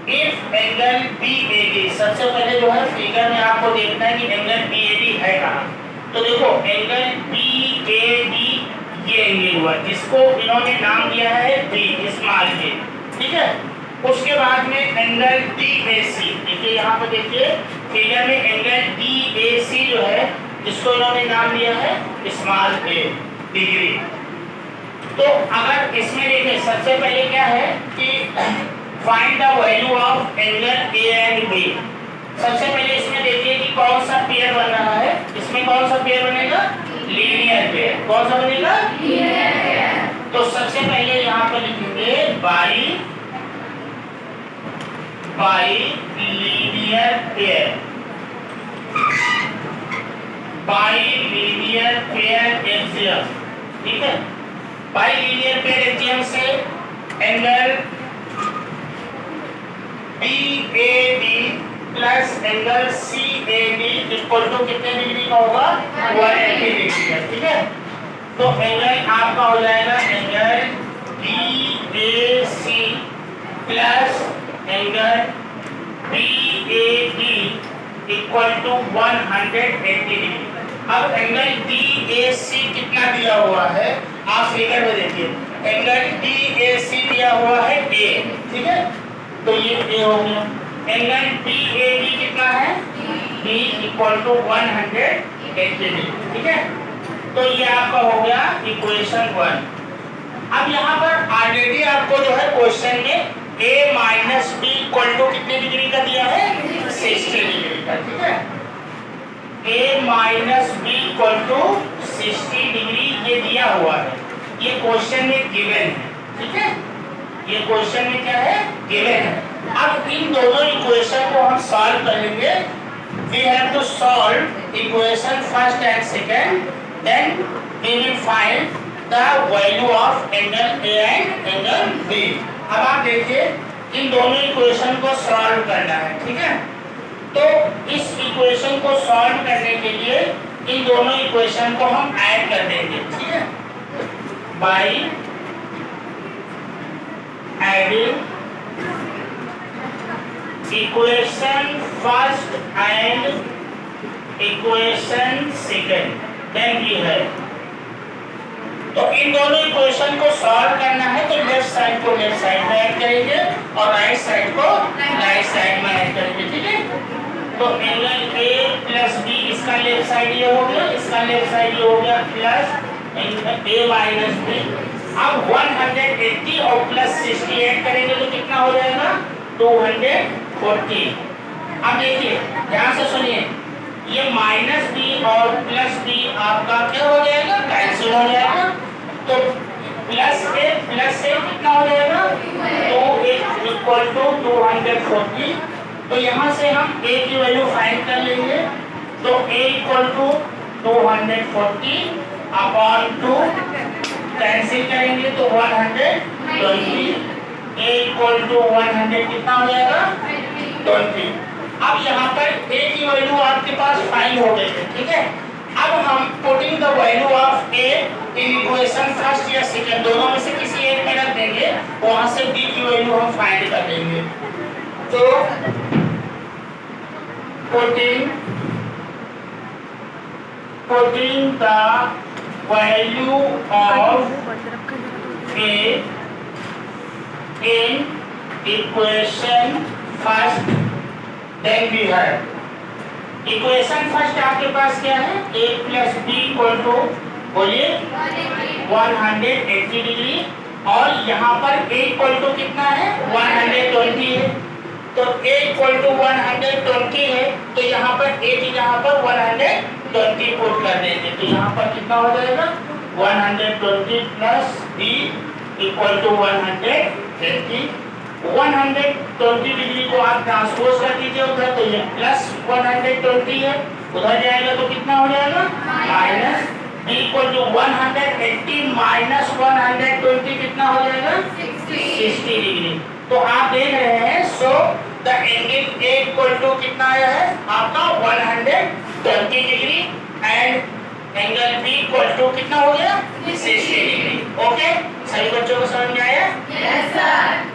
If angle BAD, सबसे पहले जो है फिगर में आपको देखना है कि एंगल BAD है कहाँ। तो देखो एंगल BAD ये एंगल हुआ जिसको इन्होंने नाम दिया है B, स्मॉल a, ठीक है। उसके बाद में एंगल DAC, देखिए यहाँ पर देखिए फिगर में एंगल DAC जो है जिसको इन्होंने नाम दिया है स्मॉल a डिग्री। तो अगर इसमें देखिए सबसे पहले क्या है कि find the value of angle A and B। सबसे पहले इसमें देखिए कि कौन सा पेयर बन रहा है। इसमें कौन सा पेयर बनेगा? Linear pair. कौन सा बनेगा? Linear pair. तो सबसे पहले यहाँ पर लिखेंगे by linear pair, by linear pair axiom, ठीक है। बाई लीनियर पेयर एक्सियम से angle BAD plus angle CAD equal to कितने डिग्री का होगा? 180 डिग्री का, ठीक है। तो एंगल आपका हो जाएगा angle BAC plus angle BAD equal to 180 degree. अब एंगल DAC कितना दिया हुआ है आप फिगर में देखिए। एंगल DAC दिया हुआ है A, ठीक है, तो ये A हो गया। एंगल BAD कितना है? B इक्वल टू 180 डिग्री, ठीक है। तो ये आपका हो गया इक्वेशन 1। अब यहाँ पर ऑलरेडी आपको जो है क्वेश्चन में A minus B equal to कितने डिग्री का दिया है? 60 डिग्री का, ठीक है। A minus B equal to 60 degree ये दिया हुआ है, ये क्वेश्चन में गिवन है, ठीक है। ये क्वेश्चन में क्या है? गिवन है। अब इन दोनों इक्वेशन को हम सॉल्व करेंगे। We have to solve equation first and second, then we will find the value of angle A and angle B। अब आप देखिए इन दोनों इक्वेशन को सॉल्व करना है, ठीक है। तो इस इक्वेशन को सॉल्व करने के लिए इन दोनों इक्वेशन को हम ऐड कर देंगे, ठीक है। By adding equation first and equation second, then ये है। तो इन दोनों इक्वेशन को सॉल्व करना है तो लेफ्ट साइड को लेफ्ट साइड में ऐड करेंगे और राइट साइड को राइट साइड में ऐड करेंगे, ठीक है। तो एंगल A प्लस B इसका लेफ्ट साइड ये हो गया, इसका लेफ्ट साइड ये हो गया plus angle A minus B। अब 180 और प्लस 60 ऐड करेंगे तो कितना हो जाएगा? 240। अब देखिए ध्यान से सुनिए, ये माइनस B और प्लस B आपका क्या हो जाएगा? कैंसिल हो जाएगा। तो प्लस A कितना हो जाएगा? 2 इक्वल टू 240। तो यहाँ से हम A की वैल्यू फाइंड कर लेंगे। तो A equal to 240 upon 2 cancel करेंगे तो 120। A इक्वल टू 100 कितना हो जाएगा? 20। अब यहाँ पर A की वैल्यू आपके पास फाइंड हो गई है, ठीक है। अब हम putting the value of A in equation first या सेकंड दोनों में से किसी एक में रख देंगे, वहां से B की वैल्यू हम फाइंड कर लेंगे। तो putting the value of A in equation first, then we have equation first आपके पास क्या है? A plus B equal to बोलिए 180 डिग्री और यहाँ पर A इक्वल टू कितना है? 120 है। तो A इक्वल टू 120 है तो यहाँ पर A की जगह पर 120 पुट कर देंगे तो यहाँ पर कितना हो जाएगा? 120 plus B equal to 180। 120 degree को आप ट्रांसपोज कर दीजिए उधर, तो ये प्लस 120 है, उधर जाएगा तो कितना हो जाएगा? Minus. B equal to 180 minus 120 कितना हो जाएगा? 60 डिग्री। तो आप देख रहे हैं so the angle A equal to कितना आया है आपका? 120 degree and angle B equal to कितना हो गया? 60 डिग्री। ओके, सभी बच्चों को समझ में आया? Yes sir.